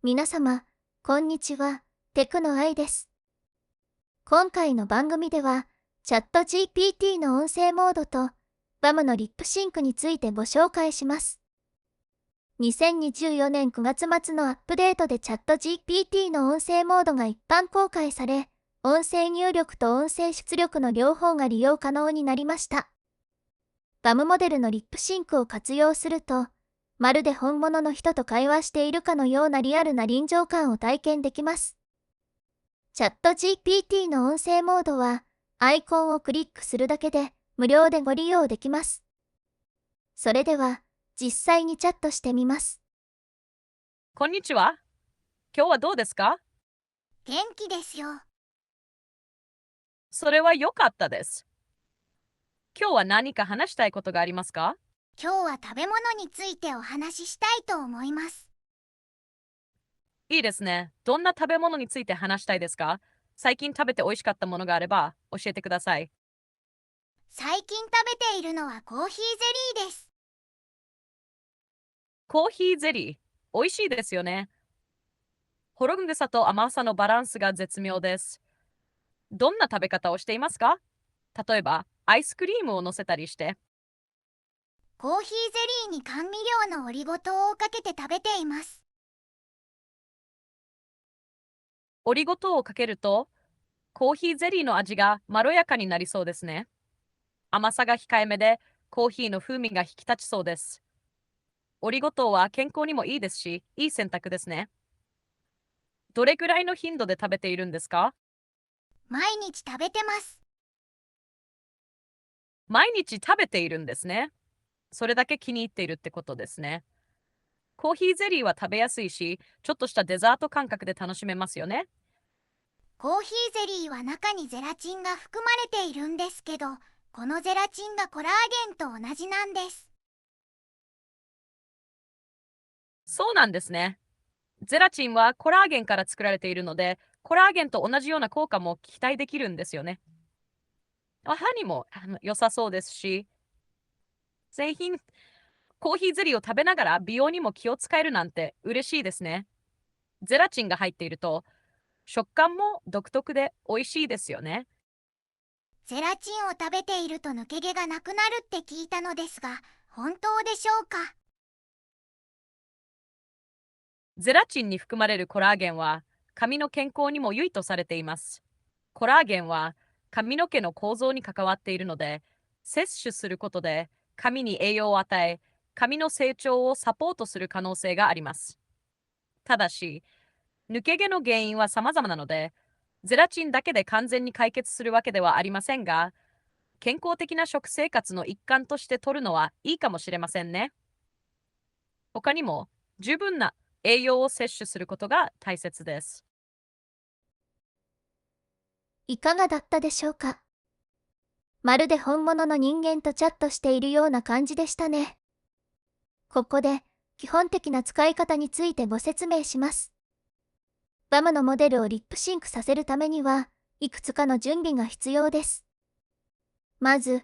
皆様、こんにちは、テクノアイです。今回の番組では、チャット GPT の音声モードと、バムのリップシンクについてご紹介します。2024年9月末のアップデートでチャット GPT の音声モードが一般公開され、音声入力と音声出力の両方が利用可能になりました。バムモデルのリップシンクを活用すると、まるで本物の人と会話しているかのようなリアルな臨場感を体験できます。チャット GPT の音声モードは、アイコンをクリックするだけで無料でご利用できます。それでは、実際にチャットしてみます。こんにちは。今日はどうですか？元気ですよ。それは良かったです。今日は何か話したいことがありますか？今日は食べ物についてお話ししたいと思います。いいですね。どんな食べ物について話したいですか？最近食べて美味しかったものがあれば教えてください。最近食べているのはコーヒーゼリーです。コーヒーゼリー、美味しいですよね。ほろ苦さと甘さのバランスが絶妙です。どんな食べ方をしていますか？例えば、アイスクリームを乗せたりして。コーヒーゼリーに甘味料のオリゴ糖をかけて食べています。オリゴ糖をかけると、コーヒーゼリーの味がまろやかになりそうですね。甘さが控えめで、コーヒーの風味が引き立ちそうです。オリゴ糖は健康にもいいですし、いい選択ですね。どれくらいの頻度で食べているんですか？毎日食べてます。毎日食べているんですね。それだけ気に入っているってことですね。コーヒーゼリーは食べやすいし、ちょっとしたデザート感覚で楽しめますよね。コーヒーゼリーは中にゼラチンが含まれているんですけど、このゼラチンがコラーゲンと同じなんです。そうなんですね。ゼラチンはコラーゲンから作られているので、コラーゲンと同じような効果も期待できるんですよね。歯にも良さそうですし、製品、コーヒーゼリーを食べながら美容にも気を使えるなんて嬉しいですね。ゼラチンが入っていると食感も独特で美味しいですよね。ゼラチンを食べていると抜け毛がなくなるって聞いたのですが、本当でしょうか？ゼラチンに含まれるコラーゲンは髪の健康にも良いとされています。コラーゲンは髪の毛の構造に関わっているので、摂取することで髪に栄養を与え、髪の成長をサポートする可能性があります。ただし、抜け毛の原因は様々なので、ゼラチンだけで完全に解決するわけではありませんが、健康的な食生活の一環として摂るのはいいかもしれませんね。他にも十分な栄養を摂取することが大切です。いかがだったでしょうか？まるで本物の人間とチャットしているような感じでしたね。ここで、基本的な使い方についてご説明します。バムのモデルをリップシンクさせるためには、いくつかの準備が必要です。まず、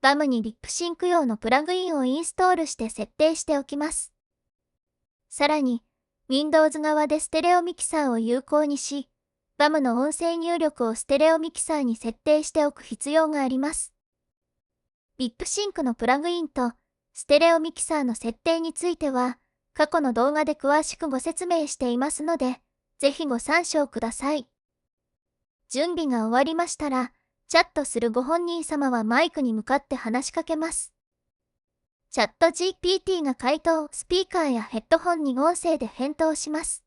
バムにリップシンク用のプラグインをインストールして設定しておきます。さらに、Windows 側でステレオミキサーを有効にし、バムの音声入力をステレオミキサーに設定しておく必要があります。リップシンクのプラグインとステレオミキサーの設定については、過去の動画で詳しくご説明していますので、ぜひご参照ください。準備が終わりましたら、チャットするご本人様はマイクに向かって話しかけます。チャット GPT が回答をスピーカーやヘッドホンに音声で返答します。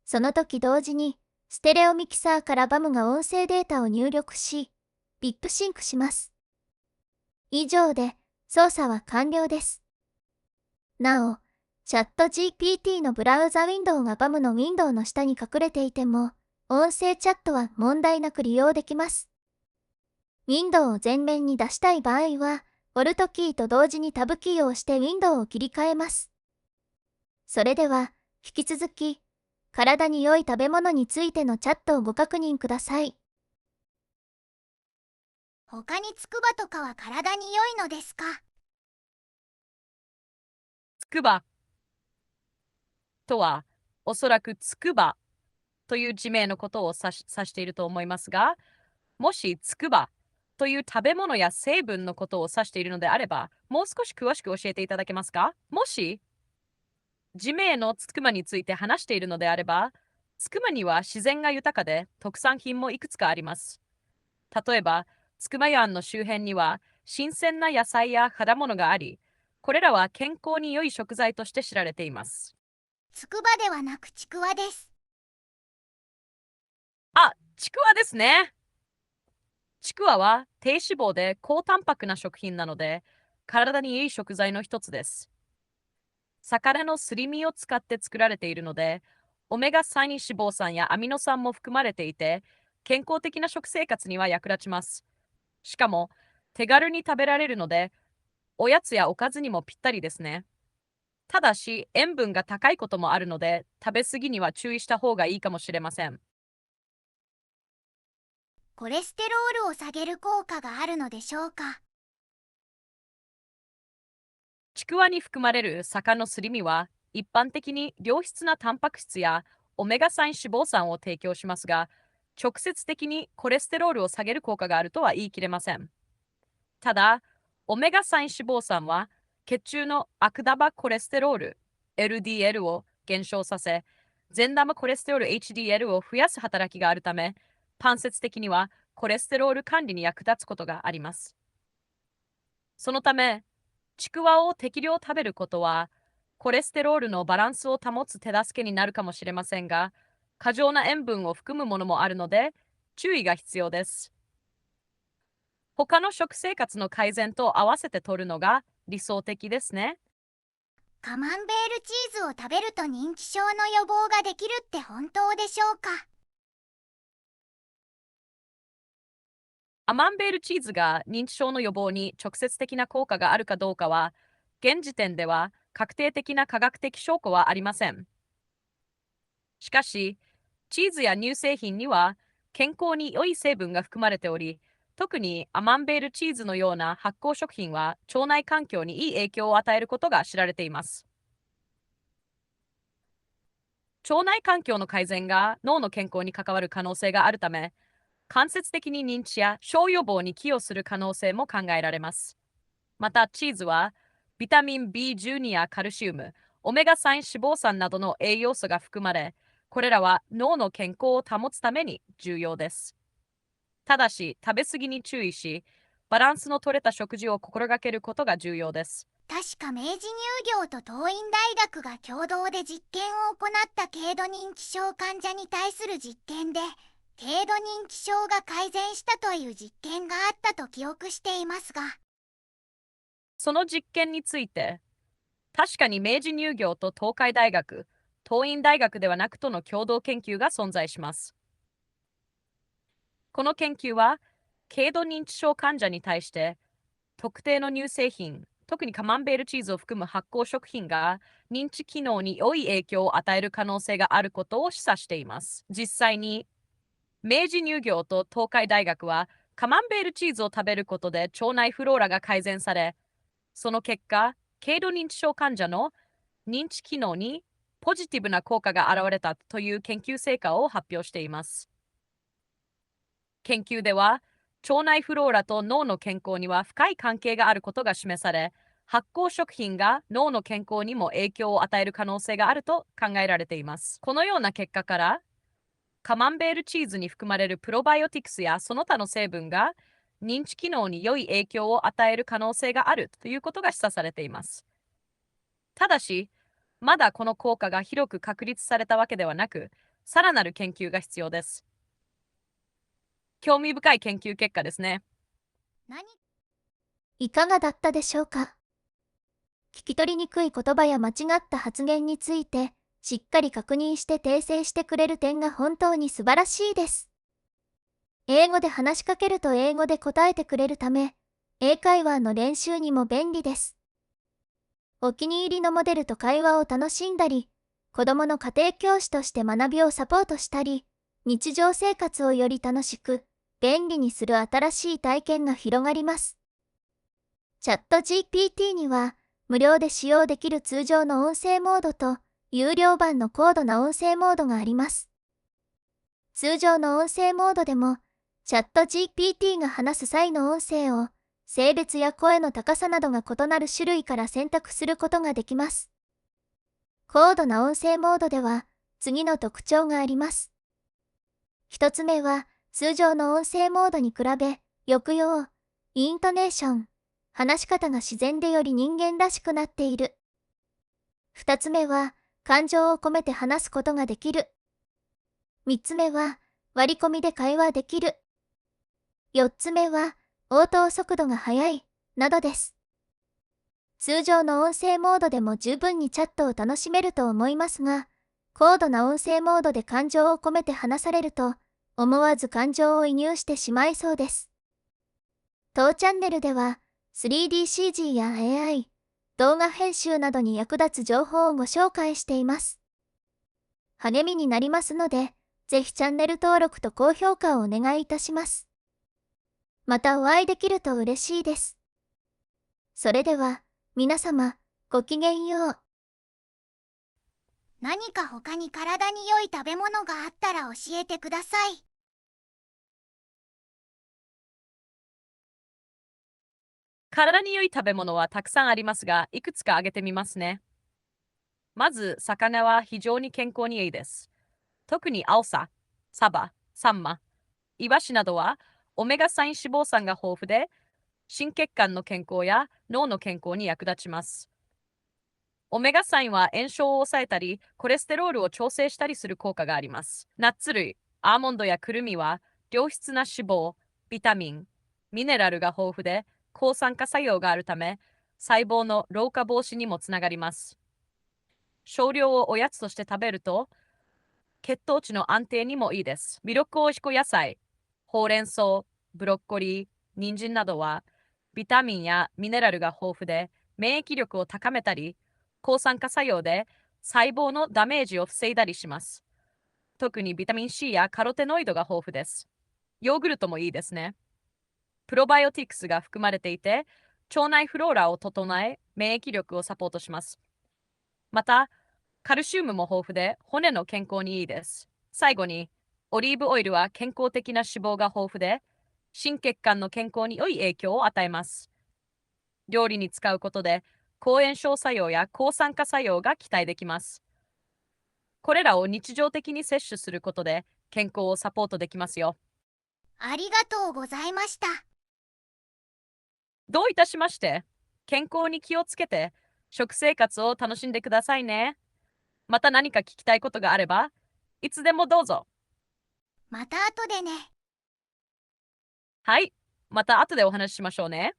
その時同時に、ステレオミキサーからバムが音声データを入力し、リップシンクします。以上で、操作は完了です。なお、チャット GPT のブラウザウィンドウがバムのウィンドウの下に隠れていても、音声チャットは問題なく利用できます。ウィンドウを前面に出したい場合は、オルトキーと同時にタブキーを押してウィンドウを切り替えます。それでは、引き続き、体に良い食べ物についてのチャットをご確認ください。他につくばとかは体に良いのですか？つくばとはおそらくつくばという地名のことを指していると思いますが、もしつくばという食べ物や成分のことを指しているのであれば、もう少し詳しく教えていただけますか？もし地名のつくばについて話しているのであれば、つくばには自然が豊かで特産品もいくつかあります。例えば、つくば湾の周辺には新鮮な野菜や果物があり、これらは健康に良い食材として知られています。つくばではなくちくわです。あ、ちくわですね。ちくわは低脂肪で高タンパクな食品なので、体にいい食材の一つです。魚のすり身を使って作られているので、オメガ3脂肪酸やアミノ酸も含まれていて、健康的な食生活には役立ちます。しかも、手軽に食べられるので、おやつやおかずにもぴったりですね。ただし、塩分が高いこともあるので、食べ過ぎには注意した方がいいかもしれません。コレステロールを下げる効果があるのでしょうか？ちくわに含まれる魚のすり身は、一般的に良質なタンパク質やオメガ3脂肪酸を提供しますが、直接的にコレステロールを下げる効果があるとは言い切れません。ただ、オメガ3脂肪酸は血中の悪玉コレステロール LDL を減少させ、善玉コレステロール HDL を増やす働きがあるため、間接的にはコレステロール管理に役立つことがあります。そのため、ちくわを適量食べることは、コレステロールのバランスを保つ手助けになるかもしれませんが、過剰な塩分を含むものもあるので、注意が必要です。他の食生活の改善と合わせて摂るのが理想的ですね。カマンベールチーズを食べると認知症の予防ができるって本当でしょうか？アマンベールチーズが認知症の予防に直接的な効果があるかどうかは、現時点では確定的な科学的証拠はありません。しかし、チーズや乳製品には健康に良い成分が含まれており、特にアマンベールチーズのような発酵食品は腸内環境にいい影響を与えることが知られています。腸内環境の改善が脳の健康に関わる可能性があるため、間接的に認知症や症予防に寄与する可能性も考えられます。また、チーズはビタミン B12 やカルシウム、オメガ3脂肪酸などの栄養素が含まれ、これらは脳の健康を保つために重要です。ただし、食べ過ぎに注意し、バランスの取れた食事を心がけることが重要です。確か明治乳業と東院大学が共同で実験を行った軽度認知症患者に対する実験で、軽度認知症が改善したという実験があったと記憶していますが、その実験について、確かに明治乳業と東海大学、東院大学ではなくとの共同研究が存在します。この研究は、軽度認知症患者に対して、特定の乳製品、特にカマンベールチーズを含む発酵食品が認知機能に良い影響を与える可能性があることを示唆しています。実際に、明治乳業と東海大学はカマンベールチーズを食べることで腸内フローラが改善され、その結果、軽度認知症患者の認知機能にポジティブな効果が現れたという研究成果を発表しています。研究では、腸内フローラと脳の健康には深い関係があることが示され、発酵食品が脳の健康にも影響を与える可能性があると考えられています。このような結果から、カマンベールチーズに含まれるプロバイオティクスやその他の成分が認知機能に良い影響を与える可能性があるということが示唆されています。ただし、まだこの効果が広く確立されたわけではなく、さらなる研究が必要です。興味深い研究結果ですね。いかがだったでしょうか？聞き取りにくい言葉や間違った発言について、しっかり確認して訂正してくれる点が本当に素晴らしいです。英語で話しかけると英語で答えてくれるため、英会話の練習にも便利です。お気に入りのモデルと会話を楽しんだり、子供の家庭教師として学びをサポートしたり、日常生活をより楽しく、便利にする新しい体験が広がります。チャット GPT には、無料で使用できる通常の音声モードと、有料版の高度な音声モードがあります。通常の音声モードでも、チャット GPT が話す際の音声を、性別や声の高さなどが異なる種類から選択することができます。高度な音声モードでは、次の特徴があります。一つ目は、通常の音声モードに比べ、抑揚、イントネーション、話し方が自然でより人間らしくなっている。二つ目は、感情を込めて話すことができる。三つ目は、割り込みで会話できる。四つ目は、応答速度が速い、などです。通常の音声モードでも十分にチャットを楽しめると思いますが、高度な音声モードで感情を込めて話されると、思わず感情を移入してしまいそうです。当チャンネルでは、3DCG や AI、動画編集などに役立つ情報をご紹介しています。励みになりますので、ぜひチャンネル登録と高評価をお願いいたします。またお会いできると嬉しいです。それでは、皆様、ごきげんよう。何か他に体に良い食べ物があったら教えてください。体に良い食べ物はたくさんありますが、いくつか挙げてみますね。まず、魚は非常に健康にいいです。特にアオサ、サバ、サンマ、イワシなどはオメガ3脂肪酸が豊富で、心血管の健康や脳の健康に役立ちます。オメガ3は炎症を抑えたり、コレステロールを調整したりする効果があります。ナッツ類、アーモンドやクルミは良質な脂肪、ビタミン、ミネラルが豊富で抗酸化作用があるため、細胞の老化防止にもつながります。少量をおやつとして食べると、血糖値の安定にもいいです。ミルクおいしこ野菜、ほうれん草、ブロッコリー、人参などは、ビタミンやミネラルが豊富で、免疫力を高めたり、抗酸化作用で細胞のダメージを防いだりします。特にビタミン C やカロテノイドが豊富です。ヨーグルトもいいですね。プロバイオティクスが含まれていて、腸内フローラを整え、免疫力をサポートします。また、カルシウムも豊富で骨の健康にいいです。最後に、オリーブオイルは健康的な脂肪が豊富で、心血管の健康に良い影響を与えます。料理に使うことで、抗炎症作用や抗酸化作用が期待できます。これらを日常的に摂取することで、健康をサポートできますよ。ありがとうございました。どういたしまして。健康に気をつけて、食生活を楽しんでくださいね。また何か聞きたいことがあれば、いつでもどうぞ。また後でね。はい。また後でお話ししましょうね。